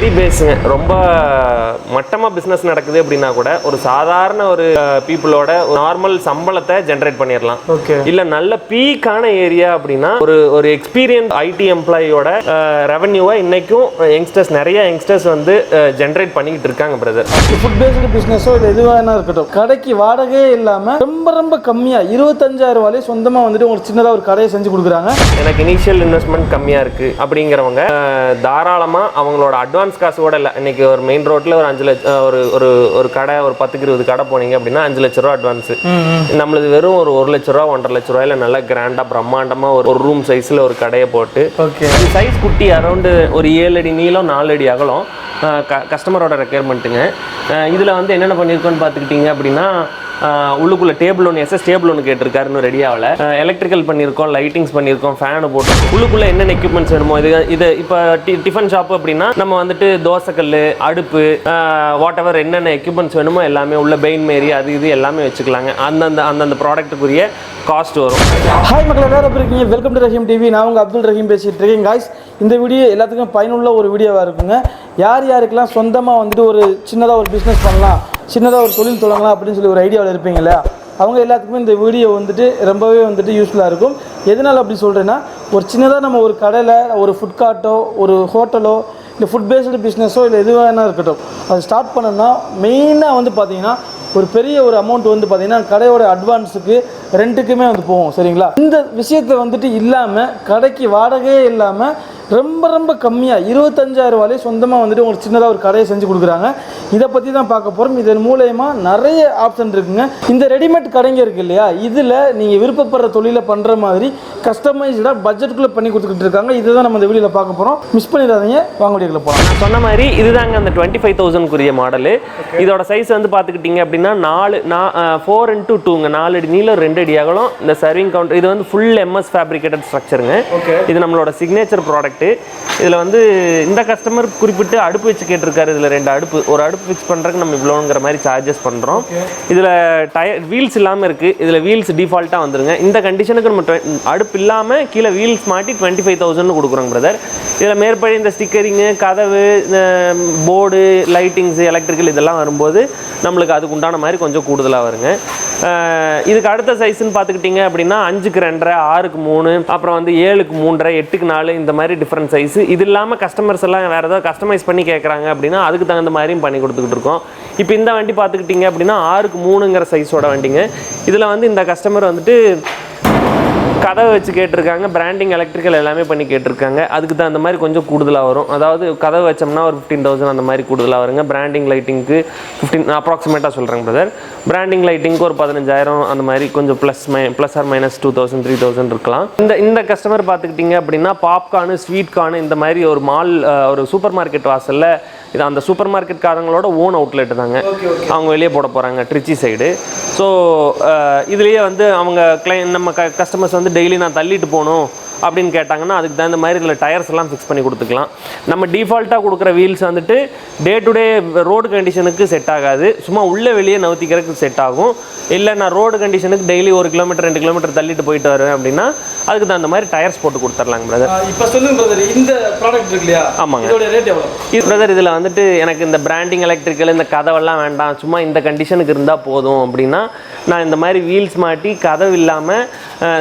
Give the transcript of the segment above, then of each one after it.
Very பேஸுங்க. ரொம்ப மட்டமாக business நடக்குது அப்படின்னா கூட ஒரு சாதாரண ஒரு பீப்புளோட நார்மல் சம்பளத்தை ஜென்ரேட் பண்ணிடலாம். இல்லை நல்ல பீக்கான ஏரியா அப்படின்னா ஒரு எக்ஸ்பீரியன்ஸ் ஐடி எம்ப்ளாயியோட ரெவன்யூவை இன்னைக்கும் நிறைய யங்ஸ்டர்ஸ் வந்து ஜென்ரேட் பண்ணிக்கிட்டு இருக்காங்க பிரதர். ஃபுட் பேஸ்டு பிஸ்னஸோ இல்லை எதுவாக இருக்கட்டும், கடைக்கு வாடகையே இல்லாமல் ரொம்ப ரொம்ப கம்மியாக 25,000 ரூபாயிலே சொந்தமாக வந்துட்டு உங்களுக்கு சின்னதாக ஒரு கடையை செஞ்சு கொடுக்குறாங்க. எனக்கு இனிஷியல் இன்வெஸ்ட்மெண்ட் கம்மியாக இருக்குது அப்படிங்கிறவங்க தாராளமாக அவங்களோட அட்வான்ஸ் காசு கூட இல்லை. இன்னைக்கு ஒரு மெயின் ரோட்டில் ஒரு 5 லட்சம் ஒரு கடை ஒரு 10-20 கடை போனீங்க அப்படின்னா 5 லட்ச ரூபா அட்வான்ஸு. நம்மளது வெறும் ஒரு 1 லட்ச ரூபா 1.5 லட்ச ரூபாயில் நல்லா கிராண்டாக பிரம்மாண்டமாக ஒரு ரூம் சைஸில் ஒரு கடையை போட்டு சைஸ் குட்டி அரௌண்டு ஒரு 7 அடி நீளம் 4 அடி அகலம் கஸ்டமரோட ரெக்யர்மெண்ட்டுங்க. இதில் வந்து என்னென்ன பண்ணியிருக்கோன்னு பார்த்துக்கிட்டிங்க அப்படின்னா உள்ளுக்குள்ளே டேபிள் ஒன்று டேபிள் ஒன்று கேட்டிருக்காருன்னு ரெடியாகல. எலக்ட்ரிக்கல் பண்ணியிருக்கோம், லைட்டிங்ஸ் பண்ணியிருக்கோம், ஃபேனு போட்டு உள்ளுக்குள்ளே என்னென்ன எக்யூப்மெண்ட்ஸ் வேணுமோ இது இப்போ டிஃபன் ஷாப்பு அப்படின்னா நம்ம வந்துட்டு தோசைக்கல், அடுப்பு, வாட் எவர் என்னென்ன எக்யூப்மெண்ட்ஸ் வேணுமோ எல்லாமே உள்ள பெயின் மேரி அது இது எல்லாமே வச்சுக்கலாங்க. அந்தந்த ப்ராடக்ட்டுக்குரிய காஸ்ட் வரும். ஹாய் மக்கள், எல்லாரும் எப்படி இருக்கீங்க? Welcome to Rahim TV. நான் உங்கள் அப்துல் ரஹீம் பேசிகிட்டு இருக்கேன். காய்ஸ், இந்த வீடியோ எல்லாத்துக்கும் பயனுள்ள ஒரு வீடியோவாக இருக்குங்க. யாருக்கெல்லாம் சொந்தமாக வந்துட்டு ஒரு சின்னதாக ஒரு பிஸ்னஸ் பண்ணலாம், சின்னதாக ஒரு தொழில் தொடங்கலாம் அப்படின்னு சொல்லி ஒரு ஐடியாவில் இருப்பீங்க இல்லையா, அவங்க எல்லாத்துக்குமே இந்த வீடியோ வந்துட்டு ரொம்பவே வந்துட்டு யூஸ்ஃபுல்லாக இருக்கும். எதனால் அப்படி சொல்கிறேன்னா, ஒரு சின்னதாக நம்ம ஒரு கடையில் ஒரு ஃபுட் கார்ட்டோ ஒரு ஹோட்டலோ இல்லை ஃபுட் பேஸ்டு பிஸ்னஸோ இல்லை எது வேணா இருக்கட்டும், அது ஸ்டார்ட் பண்ணோம்னா மெயினாக வந்து பார்த்திங்கன்னா ஒரு பெரிய ஒரு அமௌண்ட் வந்து பார்த்திங்கன்னா கடையோட அட்வான்ஸுக்கு ரெண்ட்டுக்குமே வந்து போகும். சரிங்களா? இந்த விஷயத்தை வந்துட்டு இல்லாமல் கடைக்கு வாடகையே இல்லாமல் ரொம்ப ரொம்ப கம்மியாக 25,000 ரூபாயிலே சொந்தமாக வந்துட்டு உங்களுக்கு சின்னதாக ஒரு கடையை செஞ்சு கொடுக்குறாங்க. இதை பற்றி தான் பார்க்க போகிறோம். இதன் மூலயமா நிறைய ஆப்ஷன் இருக்குங்க. இந்த ரெடிமேட் கடைங்க இருக்குது இல்லையா, இதில் நீங்கள் விருப்பப்படுற தொழிலை பண்ணுற மாதிரி கஸ்டமைஸ்டாக பட்ஜெட்டுக்குள்ளே பண்ணி கொடுத்துக்கிட்டு இருக்காங்க. இதுதான் நம்ம இந்த வீடியோவில் பார்க்க போகிறோம். மிஸ் பண்ணிடாதீங்க, வாங்க வீடியோவில் போகலாம். நான் சொன்ன மாதிரி இதுதாங்க அந்த 25,000 மாடலு. இதோட சைஸ் வந்து பார்த்துக்கிட்டிங்க அப்படின்னா 4x2ங்க, 4 அடி நீளம் 2 அடி அகலம். இந்த சர்விங் கவுண்டர் இது வந்து ஃபுல் எம்எஸ் ஃபேப்ரிகேட்டட் ஸ்ட்ரக்சருங்க. இது நம்மளோட சிக்னேச்சர் ப்ராடக்ட். இதில் வந்து இந்த கஸ்டமர் குறிப்பிட்டு அடுப்பு வச்சு கேட்டிருக்காரு. இதில் 2 அடுப்பு, ஒரு அடுப்பு ஃபிக்ஸ் பண்ணுறதுக்கு நம்ம இவ்வளோங்கிற மாதிரி சார்ஜஸ் பண்ணுறோம். இதில் வீல்ஸ் இல்லாமல் இருக்குது. இதில் வீல்ஸ் டிஃபால்ட்டாக வந்துருங்க. இந்த கண்டிஷனுக்கு நம்ம அடுப்பு இல்லாமல் கீழே வீல்ஸ் மாட்டி 25,000 கொடுக்குறோங்க பிரதர். இதில் மேற்படி இந்த ஸ்டிக்கரிங்கு, கதவு, போர்டு, லைட்டிங்ஸு, எலக்ட்ரிக்கல் இதெல்லாம் வரும்போது நம்மளுக்கு அதுக்கு உண்டான மாதிரி கொஞ்சம் கூடுதலாக வருங்க. இதுக்கு அடுத்த சைஸ்ன்னு பார்த்துக்கிட்டிங்க அப்படின்னா 5க்கு 2.5, 6க்கு 3, அப்புறம் வந்து 7க்கு 3.5, 8க்கு 4 இந்த மாதிரி டிஃப்ரெண்ட் சைஸு. இது இல்லாமல் கஸ்டமர்ஸ் எல்லாம் வேறு ஏதாவது கஸ்டமைஸ் பண்ணி கேட்குறாங்க அப்படின்னா அதுக்கு தகுந்த மாதிரியும் பண்ணி கொடுத்துக்கிட்டு இருக்கோம். இப்போ இந்த வண்டி பார்த்துக்கிட்டிங்க அப்படின்னா 6க்கு 3ங்கிற சைஸோட வண்டிங்க. இதில் வந்து இந்த கஸ்டமர் வந்துட்டு கதவை வச்சு கேட்டிருக்காங்க, பிராண்டிங் எலக்ட்ரிக்கல் எல்லாமே பண்ணி கேட்டிருக்காங்க. அதுக்கு தான் அந்த மாதிரி கொஞ்சம் கூடுதலாக வரும். அதாவது கதவை வச்சோம்னா ஒரு 15,000 அந்த மாதிரி கூடுதலாக வருங்க. பிராண்டிங் லைட்டிங்க்கு 15 அப்ராக்சிமேட்டாக சொல்கிறேங்க பிரதர். பிராண்டிங் லைட்டிங்க்கு ஒரு 15,000 அந்த மாதிரி கொஞ்சம் ப்ளஸ் ஆர் மைனஸ் 2,000 3,000 இருக்கலாம். இந்த கஸ்டமர் பார்த்துக்கிட்டிங்க அப்படின்னா பாப்கார்னு, ஸ்வீட் கார்னு இந்த மாதிரி ஒரு ஒரு சூப்பர் மார்க்கெட் வாசலில் இது அந்த சூப்பர் மார்க்கெட் காரங்களோட ஓன் அவுட்லெட் தாங்க. அவங்க வெளியே போட போகிறாங்க ட்ரிச்சி சைடு. ஸோ இதுலேயே வந்து அவங்க நம்ம கஸ்டமர்ஸ் வந்து டெய்லி நான் தள்ளிட்டு போகணும் அப்படின்னு கேட்டாங்கன்னா அதுக்கு தகுந்த மாதிரி இதில் டயர்ஸ் எல்லாம் ஃபிக்ஸ் பண்ணி கொடுத்துக்கலாம். நம்ம டிஃபால்ட்டாக கொடுக்குற வீல்ஸ் வந்துட்டு டே டு டே ரோடு கண்டிஷனுக்கு செட் ஆகாது. சும்மா உள்ளே வெளியே நவுத்திக்கிறதுக்கு செட் ஆகும். இல்லை நான் ரோடு கண்டிஷனுக்கு டெய்லி 1 கிலோமீட்டர் 2 கிலோமீட்டர் தள்ளிட்டு போயிட்டு வருவேன் அப்படின்னா அதுக்கு தகுந்த மாதிரி டயர்ஸ் போட்டு கொடுத்துர்லாங்க பிரதர். இப்போ சொல்லுங்க பிரதர், இந்த ப்ராடக்ட் இருக்கு இல்லையா, ஆமாங்க, இதோட ரேட் எவ்வளோ? இது பிரதர் இதில் வந்துட்டு எனக்கு இந்த பிராண்டிங் எலக்ட்ரிக்கல் இந்த கதவெல்லாம் வேண்டாம், சும்மா இந்த கண்டிஷனுக்கு இருந்தால் போதும் அப்படின்னா நான் இந்த மாதிரி வீல்ஸ் மாட்டி கதவு இல்லாமல்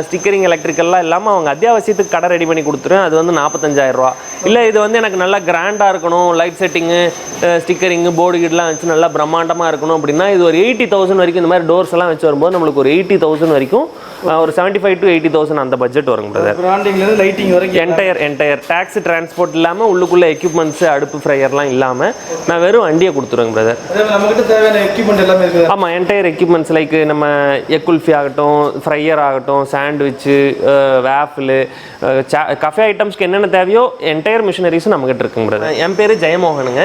ஸ்டிக்கரிங் எலக்ட்ரிக்கல்லாம் இல்லாமல் அவங்க அத்தியாவசியத்துக்கு கடை ரெடி பண்ணி கொடுத்துருவேன். அது வந்து 45,000 ரூபா. இல்லை இது வந்து எனக்கு நல்லா கிராண்டாக இருக்கணும், லைட் செட்டிங்கு, ஸ்டிக்கரிங்கு, போர்டு கீட்லாம் வச்சு நல்லா பிரம்மாண்டமாக இருக்கணும் அப்படின்னா இது ஒரு 80,000 வரைக்கும். இந்த மாதிரி டோர்ஸ் எல்லாம் வச்சு வரும்போது நம்மளுக்கு ஒரு 80,000 வரைக்கும், ஒரு 75,000 to 80,000 அந்த பட்ஜெட் வரும் பிரதர். பிராண்டிங்லேருந்து லைட்டிங் வரைக்கும் என்டையர் டாக்ஸி டிரான்ஸ்போர்ட் இல்லாமல் உள்ளுக்குள்ளே எக்யூப்மெண்ட்ஸு, அடுப்பு, ஃப்ரையர்லாம் இல்லாமல் நான் வெறும் வண்டியை கொடுத்துருவேங்க பிரதர். நம்மகிட்ட தேவையான எக்யூப்மெண்ட் எல்லாமே இருக்குது. ஆமாம், என்டையர் எக்யூப்மெண்ட்ஸ் லைக் நம்ம எக்குல்ஃபி ஆகட்டும், ஃப்ரையர் ஆகட்டும், சாண்ட்விச்சு, வேஃபில், கஃபே ஐட்டம்ஸ்க்கு என்னென்ன தேவையோ என்டையர் மிஷினரிஸும் நம்மகிட்ட இருக்குங்க பிரதர். என் பேர் ஜெயமோகனுங்க.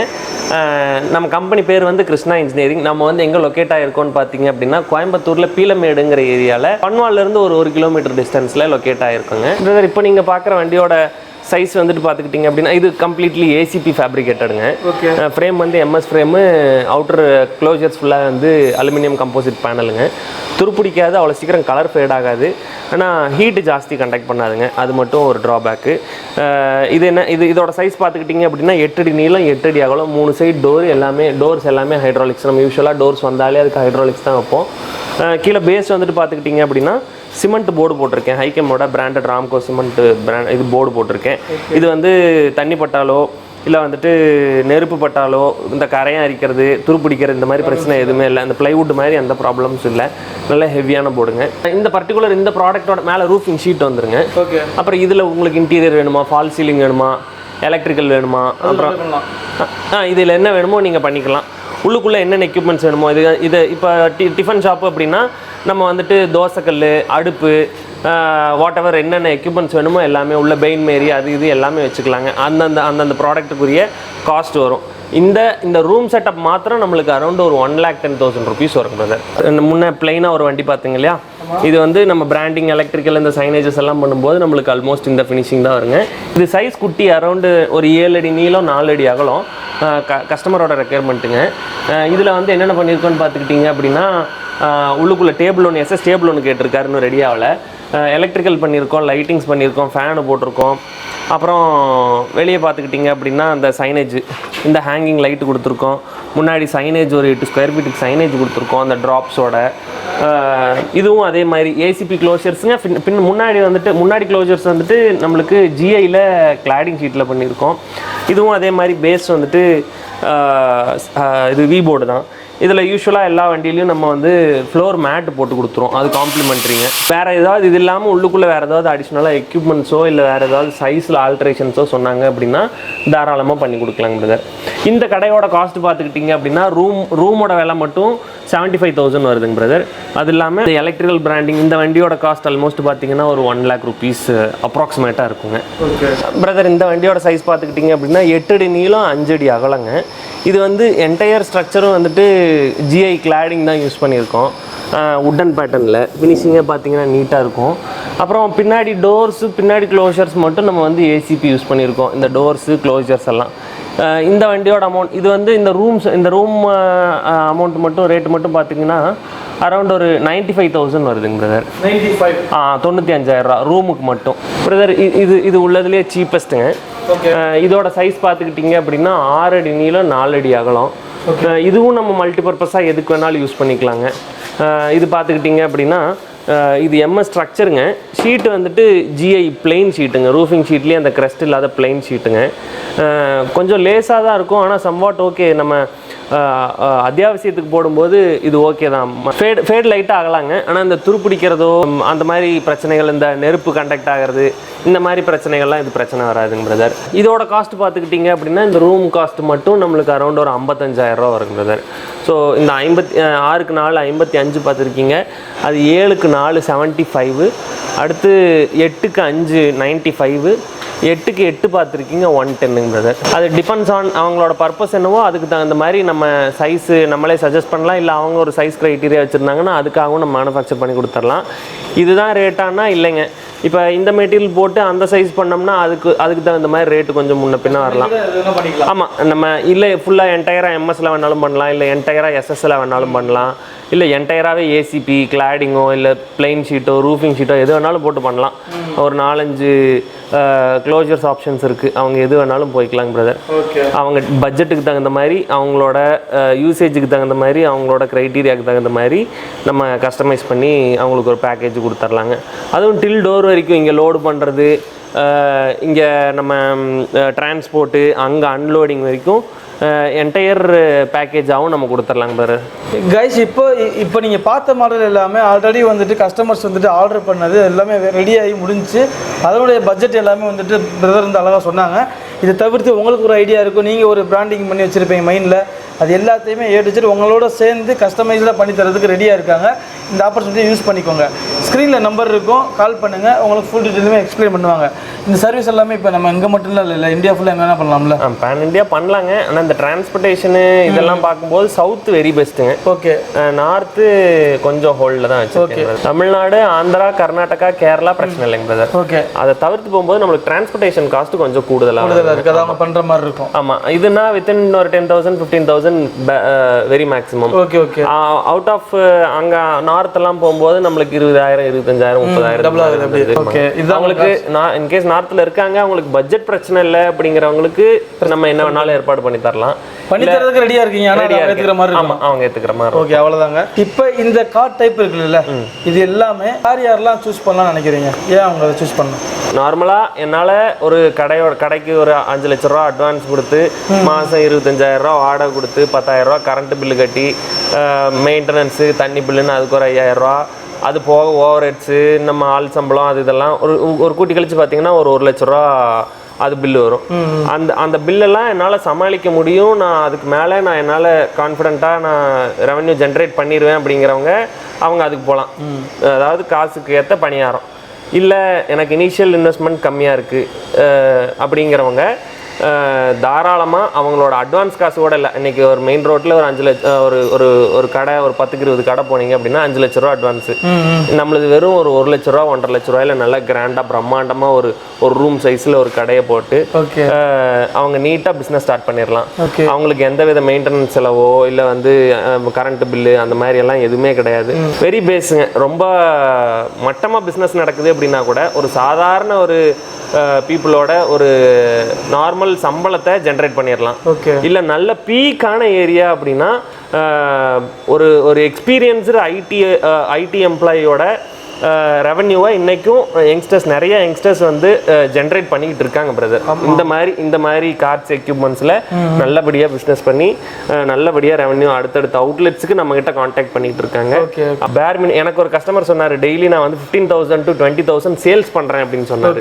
நம்ம கம்பெனி பேர் வந்து கிருஷ்ணா இன்ஜினியரிங். நம்ம வந்து எங்கே லொக்கேட் ஆகிருக்கோன்னு பார்த்தீங்க அப்படின்னா கோயம்புத்தூரில் பீலமேடுங்கிற ஏரியாவில் பன்வாலிருந்து ஒரு 1 கிலோமீட்டர் டிஸ்டன்ஸில் லொக்கேட் ஆகிருக்குங்க பிரதர். இப்போ நீங்கள் பார்க்குற வண்டியோட சைஸ் வந்துட்டு பார்த்துக்கிட்டிங்க அப்படின்னா இது கம்ப்ளீட்லி ஏசிபி ஃபேப்ரிகேட்டடுங்க. ஓகே. ஃப்ரேம் வந்து எம்எஸ் ஃப்ரேமு, அவுட்டர் க்ளோசர்ஸ் ஃபுல்லாக வந்து அலுமினியம் கம்போசிட் பேனலுங்க. துருப்பிடிக்காது, அவ்வளோ சீக்கிரம் கலர் ஃபேட் ஆகாது, ஆனால் ஹீட்டு ஜாஸ்தி கண்டக்ட் பண்ணாதுங்க. அது மட்டும் ஒரு ட்ராபேக்கு. இது என்ன இதோட சைஸ் பார்த்துக்கிட்டிங்க அப்படின்னா 8 அடி நீளம் 8 அடி அகலம், 3 சைடு டோர்ஸ் எல்லாமே ஹைட்ராலிக்ஸ். நம்ம யூஸ்வலாக டோர்ஸ் வந்தாலே அதுக்கு ஹைட்ராலிக்ஸ் தான் வைப்போம். கீழே பேஸ் வந்துட்டு பார்த்துக்கிட்டிங்க அப்படின்னா சிமெண்ட் போர்டு போட்டிருக்கேன். ஹைகமோட பிராண்டட் ராம்கோ சிமெண்ட் இது போர்டு போட்டிருக்கேன். இது வந்து தண்ணி பட்டாலோ இல்லை வந்துட்டு நெருப்பு பட்டாலோ இந்த கரையாக அரிக்கிறது, துருப்பிடிக்கிறது இந்த மாதிரி பிரச்சனை எதுவுமே இல்லை. அந்த பிளைவுட் மாதிரி அந்த ப்ராப்ளம்ஸ் இல்லை. நல்ல ஹெவியான போர்டுங்க. இந்த ப்ராடக்ட்டோட மேலே ரூஃபிங் ஷீட் வந்துருங்க. ஓகே. அப்புறம் இதில் உங்களுக்கு இன்டீரியர் வேணுமா, ஃபால் சீலிங் வேணுமா, எலக்ட்ரிக்கல் வேணுமா, அப்புறம் இதில் என்ன வேணுமோ நீங்கள் பண்ணிக்கலாம். உள்ளுக்குள்ளே என்னென்ன எக்யூப்மெண்ட்ஸ் வேணுமோ இது இப்போ டிஃபன் ஷாப்பு அப்படின்னா நம்ம வந்துட்டு தோசைக்கல், அடுப்பு, வாட் எவர் என்னென்ன எக்யூப்மெண்ட்ஸ் வேணுமோ எல்லாமே உள்ள பெயின் மாரி இது எல்லாமே வச்சுக்கலாங்க. அந்தந்த ப்ராடக்ட்டுக்குரிய காஸ்ட் வரும். இந்த ரூம் செட்டப் மாத்திரம் நம்மளுக்கு அரௌண்ட் ஒரு 1,10,000 rupees வரும் பிரதர். முன்னே பிளைனாக ஒரு வண்டி பார்த்தீங்க இல்லையா, இது வந்து நம்ம பிராண்டிங் எலக்ட்ரிக்கல் இந்த சைனேஜஸ் எல்லாம் பண்ணும்போது நம்மளுக்கு ஆல்மோஸ்ட் இந்த ஃபினிஷிங் தான் வருங்க. இது சைஸ் குட்டி, அரௌண்டு ஒரு 7 அடி நீளம் 4 அடி அகலம். கஸ்டமரோட ரெக்யர்மெண்ட்டுங்க. இதில் வந்து என்னென்ன பண்ணியிருக்கோன்னு பார்த்துக்கிட்டிங்க அப்படின்னா உள்ளுக்குள்ளே டேபிள் ஒன்று எஸ்எஸ் டேபிள் ஒன்று கேட்டிருக்காரு, இன்னும் ரெடி ஆகலை. எலக்ட்ரிக்கல் பண்ணியிருக்கோம், லைட்டிங்ஸ் பண்ணியிருக்கோம், ஃபேனு போட்டிருக்கோம். அப்புறம் வெளியே பார்த்துக்கிட்டிங்க அப்படின்னா அந்த சைனேஜ், இந்த ஹேங்கிங் லைட்டு கொடுத்துருக்கோம். முன்னாடி சைனேஜ் ஒரு 8 ஸ்கொயர் ஃபீட்டுக்கு சைனேஜ் கொடுத்துருக்கோம் அந்த ட்ராப்ஸோட. இதுவும் அதே மாதிரி ஏசிபி க்ளோஷர்ஸுங்க. முன்னாடி க்ளோஷர்ஸ் வந்துட்டு நம்மளுக்கு ஜிஐயில் கிளாடிங் ஷீட்டில் பண்ணியிருக்கோம். இதுவும் அதே மாதிரி பேஸ் வந்துட்டு இது வி போர்டு தான். இதில் யூஸ்வலாக எல்லா வண்டியிலையும் நம்ம வந்து ஃப்ளோர் மேட் போட்டு கொடுத்துருவோம், அது காம்ப்ளிமெண்ட்ரிங்க. வேறு ஏதாவது இது இல்லாமல் உள்ளுக்குள்ளே வேறு ஏதாவது அடிஷ்னலாக எக்யூப்மெண்ட்ஸோ இல்லை வேறு ஏதாவது சைஸில் ஆல்ட்ரேஷன்ஸோ சொன்னாங்க அப்படின்னா தாராளமாக பண்ணி கொடுக்கலாங்க பிரதர். இந்த கடையோட காஸ்ட் பார்த்துக்கிட்டிங்க அப்படின்னா ரூமோட விலை மட்டும் 75,000 வருதுங்க பிரதர். அது இல்லாமல் எலக்ட்ரிக்கல் பிராண்டிங் இந்த வண்டியோட காஸ்ட் ஆல்மோஸ்ட் பார்த்தீங்கன்னா ஒரு 1 lakh rupees அப்ராக்சிமேட்டாக இருக்குங்க பிரதர். இந்த வண்டியோட சைஸ் பார்த்துக்கிட்டிங்க அப்படின்னா 8 அடி நீளம் 5 அடி அகலங்க. இது வந்து என்டையர் ஸ்ட்ரக்சரும் வந்துட்டு ஜிஐ கிளாடிங் தான் யூஸ் பண்ணியிருக்கோம். உட்டன் பேட்டர்னில் ஃபினிஷிங்கே பார்த்தீங்கன்னா நீட்டாக இருக்கும். அப்புறம் பின்னாடி டோர்ஸு, பின்னாடி க்ளோஷர்ஸ் மட்டும் நம்ம வந்து ஏசிபி யூஸ் பண்ணியிருக்கோம். இந்த டோர்ஸு க்ளோஷர்ஸ் எல்லாம் இந்த வண்டியோட அமௌண்ட். இது வந்து இந்த ரூம் அமௌண்ட் மட்டும் ரேட்டு மட்டும் பார்த்தீங்கன்னா அரௌண்ட் ஒரு 95,000 வருதுங்க பிரதர். 95,000 ரூமுக்கு மட்டும் பிரதர். இது உள்ளதுலேயே சீப்பஸ்ட்டுங்க. இதோட சைஸ் பார்த்துக்கிட்டிங்க அப்படின்னா 6 அடி நீளம் 4 அடி அகலம். இதுவும் நம்ம மல்டிபர்பஸாக எதுக்கு வேணாலும் யூஸ் பண்ணிக்கலாங்க. இது பார்த்துக்கிட்டிங்க அப்படின்னா இது எம்எஸ் ஸ்ட்ரக்சருங்க. ஷீட்டு வந்துட்டு ஜிஐ பிளெயின் ஷீட்டுங்க. ரூஃபிங் ஷீட்லேயே அந்த க்ரஸ்ட் இல்லாத பிளெயின் ஷீட்டுங்க. கொஞ்சம் லேஸாக தான் இருக்கும், ஆனால் சம்வாட் ஓகே. நம்ம அத்தியாவசியத்துக்கு போடும்போது இது ஓகே தான். ஃபேட் லைட்டாக ஆகலாங்க, ஆனால் இந்த துருப்பிடிக்கிறதோ அந்த மாதிரி பிரச்சனைகள், இந்த நெருப்பு கண்டக்ட் ஆகிறது இந்த மாதிரி பிரச்சனைகள்லாம் இது பிரச்சனை வராதுங்க பிரதர். இதோட காஸ்ட் பார்த்துக்கிட்டிங்க அப்படின்னா இந்த ரூம் காஸ்ட் மட்டும் நம்மளுக்கு அரௌண்ட் ஒரு 55,000 வருங்க பிரதர். ஸோ இந்த 6க்கு 4 55 பார்த்துருக்கீங்க, அது 7க்கு 4 75, அடுத்து 8க்கு 5 95, 8க்கு 8 பார்த்துருக்கீங்க 110 பிரதர். அது டிபெண்ட்ஸ் ஆன் அவங்களோட பர்பஸ் என்னவோ அதுக்கு தகுந்த மாதிரி நம்ம சைஸு நம்மளே சஜஸ்ட் பண்ணலாம். இல்லை அவங்க ஒரு சைஸ் க்ரைட்டீரியா வச்சுருந்தாங்கன்னா அதுக்காகவும் நம்ம மேனுஃபேக்சர் பண்ணி கொடுத்துடலாம். இதுதான் ரேட்டானா இல்லைங்க. இப்போ இந்த மெட்டீரியல் போட்டு அந்த சைஸ் பண்ணோம்னா அதுக்கு தகுந்த மாதிரி ரேட்டு கொஞ்சம் முன்ன பின்ன வரலாம். ஆமாம், நம்ம இல்லை ஃபுல்லாக என்டையராக எம்எஸ்ல வேணாலும் பண்ணலாம், இல்லை என்டையராக எஸ்எஸ்ல வேணாலும் பண்ணலாம், இல்லை என்டையராகவே ஏசிபி கிளாடிங்கோ இல்லை பிளெயின் ஷீட்டோ ரூஃபிங் ஷீட்டோ எது வேணாலும் போட்டு பண்ணலாம். ஒரு 4-5 க்ளோஜர்ஸ் ஆப்ஷன்ஸ் இருக்குது. அவங்க எது வேணாலும் போய்க்கலாங்க பிரதர். அவங்க பட்ஜெட்டுக்கு தகுந்த மாதிரி, அவங்களோட யூசேஜுக்கு தகுந்த மாதிரி, அவங்களோட க்ரைட்டீரியாவுக்கு தகுந்த மாதிரி நம்ம கஸ்டமைஸ் பண்ணி அவங்களுக்கு ஒரு பேக்கேஜ் கொடுத்துர்லாங்க. அதுவும் டில் டோர் வரைக்கும் இங்கே லோடு பண்ணுறது, இங்கே நம்ம டிரான்ஸ்போர்ட்டு, அங்கே அன்லோடிங் வரைக்கும் என்டையர் பேக்கேஜாகவும் நம்ம கொடுத்துர்லாங்க பிரதர். கைஸ் இப்போ நீங்கள் பார்த்த மாடல் எல்லாமே ஆல்ரெடி வந்துட்டு கஸ்டமர்ஸ் வந்துட்டு ஆர்டர் பண்ணது எல்லாமே ரெடியாகி முடிஞ்சு. அதனுடைய பட்ஜெட் எல்லாமே வந்துட்டு பிரதர் வந்து அழகாக சொன்னாங்க. இதை தவிர்த்து உங்களுக்கு ஒரு ஐடியா இருக்கும், நீங்கள் ஒரு பிராண்டிங் பண்ணி வச்சுருப்பீங்க மைண்டில், அது எல்லாத்தையுமே ஏடிச்சுட்டு உங்களோட சேர்ந்து கஸ்டமைஸ்டாக பண்ணி தரதுக்கு ரெடியாக இருக்காங்க. இந்த ஆப்பர்ச்சுனிட்டியை யூஸ் பண்ணிக்கோங்க. ஸ்க்ரீனில் நம்பர் இருக்கும், கால் பண்ணுங்கள், உங்களுக்கு ஃபுல் டீட்டெயிலுமே எக்ஸ்பிளைன் பண்ணுவாங்க. இந்த சர்வீஸ் எல்லாமே இப்போ நம்ம இங்கே மட்டும் இல்லை, இந்தியா ஃபுல்லாக எங்கே பண்ணலாம்ல? பேன் இந்தியா பண்ணலாங்க. ஆனால் இந்த டிரான்ஸ்போர்ட்டேஷனு இதெல்லாம் பார்க்கும்போது சவுத் வெரி பெஸ்ட்டுங்க. ஓகே. நார்த்து கொஞ்சம் ஹோல்டில் தான் வச்சுருக்கேன். தமிழ்நாடு, ஆந்திரா, கர்நாடகா, கேரளா பிரச்சனை இல்லைங்க பிரதர். ஓகே. அதை தவிர்த்து போகும்போது நம்மளுக்கு டிரான்ஸ்போர்ட்டேஷன் காஸ்ட்டு கொஞ்சம் கூடுதலாக இருக்குது, அவங்க பண்ணுற மாதிரி இருக்கும். ஆமாம், இதுனா வித்தின் ஒரு 10,000 15,000 very maximum. Okay okay. Out of அங்கே நார்த்தெல்லாம் போகும்போது நம்மளுக்கு 20,000 25,000 30,000 டபுள் ஆகுது. ஓகே. இது அவங்களுக்கு இன்கேஸ் நார்த்தில் இருக்காங்க, அவங்களுக்கு பட்ஜெட் பிரச்சனை இல்லை அப்படிங்கிறவங்களுக்கு நம்ம என்ன வேணாலும் ஏற்பாடு பண்ணி தரலாம். பண்ணி தரதுக்கு ரெடியா இருக்கீங்க, ஆனா ஏத்துக்கிற மாதிரி இருக்கும். அவங்க ஏத்துக்கிற மாதிரி. ஓகே, அவ்வளவுதாங்க. இப்போ இந்த கார்ட் டைப் இருக்குல்ல, இது எல்லாமே யாரெல்லாம் சூஸ் பண்ணலாம்னு நினைக்கிறீங்க? ஏன் அவங்க அதை சூஸ் பண்ணணும்? நார்மலாக என்னால் ஒரு கடைக்கு ஒரு 5 லட்ச ரூபா அட்வான்ஸ் கொடுத்து மாதம் 25,000 ரூபா வாடகை கொடுத்து 10,000 ரூபா கரண்ட் பில்லு கட்டி மெயின்டெனன்ஸு தண்ணி பில்லுன்னு அதுக்கு ஒரு 5,000 ரூபா, அது போக ஓவர் ஹெட்ஸு நம்ம ஆள் சம்பளம் அது இதெல்லாம் ஒரு கூட்டி கழிச்சு பார்த்தீங்கன்னா ஒரு 1 லட்ச ரூபா அது பில்லு வரும். அந்த பில்லெல்லாம் என்னால் சமாளிக்க முடியும், நான் அதுக்கு மேலே நான் என்னால் கான்ஃபிடென்ட்டாக நான் ரெவன்யூ ஜென்ரேட் பண்ணிடுவேன் அப்படிங்கிறவங்க அவங்க அதுக்கு போகலாம். அதாவது காசுக்கு ஏற்ற பணியாரம். இல்லை எனக்கு இனிஷியல் இன்வெஸ்ட்மெண்ட் கம்மியாக இருக்குது அப்படிங்கிறவங்க தாராளமாக அவங்களோட அட்வான்ஸ் காசு கூட இல்லை. இன்றைக்கி ஒரு மெயின் ரோட்டில் ஒரு 5 லட்சம் ஒரு ஒரு கடை ஒரு 10க்கு 20 கடை போனீங்க அப்படின்னா 5 லட்ச ரூபா அட்வான்ஸு. நம்மளது வெறும் ஒரு 1 லட்ச ரூபா 1.5 லட்ச ரூபாயில் நல்லா கிராண்டாக பிரம்மாண்டமாக ஒரு ரூம் சைஸில் ஒரு கடையை போட்டு அவங்க நீட்டாக பிஸ்னஸ் ஸ்டார்ட் பண்ணிடலாம். அவங்களுக்கு எந்த வித மெயின்டெனன்ஸ் செலவோ இல்லை வந்து கரண்ட் பில்லு அந்த மாதிரி எல்லாம் எதுவுமே கிடையாது. வெரி பேஸுங்க. ரொம்ப மட்டமாக பிஸ்னஸ் நடக்குது அப்படின்னா கூட ஒரு சாதாரண ஒரு பீப்புளோட ஒரு நார்மல் சம்பளத்தை ஜென்ரேட் பண்ணிடலாம். இல்லை நல்ல பீக்கான ஏரியா அப்படின்னா ஒரு எக்ஸ்பீரியன்ஸ்டு ஐடி எம்ப்ளாயியோட ரெவன்யூவை இன்றைக்கும் நிறைய யங்ஸ்டர்ஸ் வந்து ஜென்ரேட் பண்ணிக்கிட்டு இருக்காங்க பிரதர். இந்த மாதிரி கார்ட்ஸ் எக்யூப்மெண்ட்ஸில் நல்லபடியாக பிஸ்னஸ் பண்ணி நல்லபடியாக ரெவன்யூ அடுத்தடுத்த அவுட்லெட்ஸுக்கு நம்மகிட்ட கான்டாக்ட் பண்ணிட்டு இருக்காங்க. எனக்கு ஒரு கஸ்டமர் சொன்னார், டெய்லி நான் வந்து 15,000 to 20,000 சேல்ஸ் பண்ணுறேன் அப்படின்னு சொன்னார்.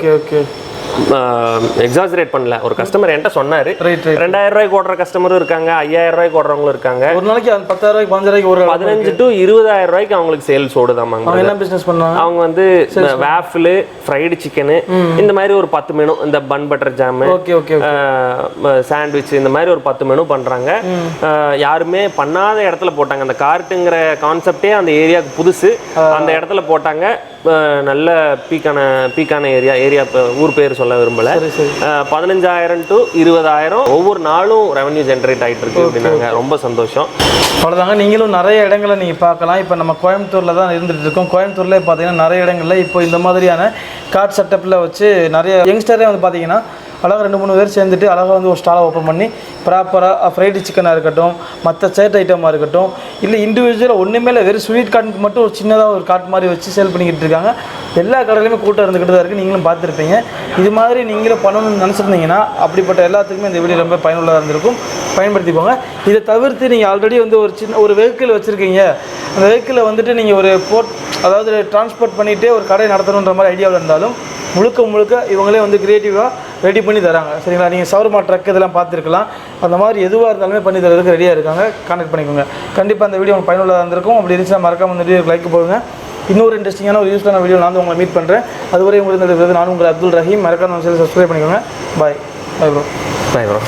எக்ஸாஜரேட் பண்ணல. ஒரு கஸ்டமர் என்கிட்ட சொன்னாரு, 2,000 ரூபாய்க்கு ஓடுற கஸ்டமரும் இருக்காங்க, 5,000 ரூபாய்க்கு ஓடுறவங்களும் இருக்காங்க. ஒரு நாளைக்கு 10,000 15,000 ஒரு 15 to 20,000 ரூபாய்க்கு அவங்களுக்கு சேல்ஸ் ஓடுதாமாங்க. என்ன பிசினஸ் பண்ணுவாங்க அவங்க வந்து வேஃபிள், ஃப்ரைடு சிக்கனு, இந்த மாதிரி ஒரு 10 மெனு, இந்த பன் பட்டர் ஜாமு, சாண்ட்விச், இந்த மாதிரி ஒரு 10 மெனு பண்றாங்க. யாருமே பண்ணாத இடத்துல போட்டாங்க. அந்த கார்ட்டுங்கிற கான்செப்டே அந்த ஏரியாவுக்கு புதுசு. அந்த இடத்துல போட்டாங்க. நல்ல பீக்கான ஏரியா ஊர் பேர் சொல்ல விரும்பல. 15,000 to 20,000 ஒவ்வொரு நாளும் ரெவன்யூ ஜென்ரேட் ஆகிட்டு இருக்கு அப்படின்னாங்க. ரொம்ப சந்தோஷம். அவ்வளோதாங்க. நீங்களும் நிறைய இடங்களை நீங்கள் பார்க்கலாம். இப்போ நம்ம கோயம்புத்தூரில் தான் இருந்துகிட்டு இருக்கோம். கோயம்புத்தூர்லேயே பார்த்தீங்கன்னா நிறைய இடங்களில் இப்போ இந்த மாதிரியான கார்ட் செட்டப்பில் வச்சு நிறைய யங்ஸ்டரே வந்து பார்த்தீங்கன்னா அழகாக 2-3 பேர் சேர்ந்துட்டு அழகாக வந்து ஒரு ஸ்டாலை ஓப்பன் பண்ணி ப்ராப்பராக ஃப்ரைடு சிக்கனாக இருக்கட்டும், மற்ற சேட் ஐட்டமாக இருக்கட்டும், இல்லை இண்டிவிஜுவலாக ஒன்றுமே இல்லை, வெறும் ஸ்வீட் கார்ட்டுக்கு மட்டும் ஒரு சின்னதாக ஒரு கார்ட் மாதிரி வச்சு சேல் பண்ணிக்கிட்டு இருக்காங்க. எல்லா கடையிலுமே கூட்டம் இருந்துக்கிட்டு தான் இருக்குது. நீங்களும் பார்த்துருப்பீங்க. இது மாதிரி நீங்களும் பண்ணணும்னு நினச்சிருந்தீங்கன்னா அப்படிப்பட்ட எல்லாத்துக்குமே இந்த வீடியோ ரொம்ப பயனுள்ளதாக இருந்திருக்கும். பயன்படுத்திக்கோங்க. இதை தவிர்த்து நீங்கள் ஆல்ரெடி வந்து ஒரு வெஹிக்கிள் வச்சுருக்கீங்க, அந்த வெஹிக்கிளை வந்துட்டு நீங்கள் ஒரு அதாவது டிரான்ஸ்போர்ட் பண்ணிகிட்டே ஒரு கடை நடத்தணுன்ற மாதிரி ஐடியாவில் இருந்தாலும் முழுக்க இவங்களே வந்து க்ரியேட்டிவாக ரெடி பண்ணி தராங்க. சரிங்களா? நீங்கள் சவர்மா ட்ரக் இதெல்லாம் பார்த்துருக்கலாம். அந்த மாதிரி எதுவாக இருந்தாலுமே பண்ணி தரதுக்கு ரெடியாக இருக்காங்க. கான்டெக்ட் பண்ணிக்கோங்க. கண்டிப்பாக அந்த வீடியோ உங்களுக்கு பயனுள்ளதாக இருந்திருக்கும். அப்படி இருந்துச்சுன்னா மறக்காம இந்த வீடியோக்கு லைக் போடுங்க. இன்னொரு இன்ட்ரெஸ்டிங்கான ஒரு யூஸ்ஃபுல்லான வீடியோ நான் உங்களை மீட் பண்ணுறேன். அதுவரை உங்களுக்கு நான் உங்கள் அப்துல் ரஹீம். மறக்காம சப்ஸ்கிரைப் பண்ணிக்கோங்க. Bye bro.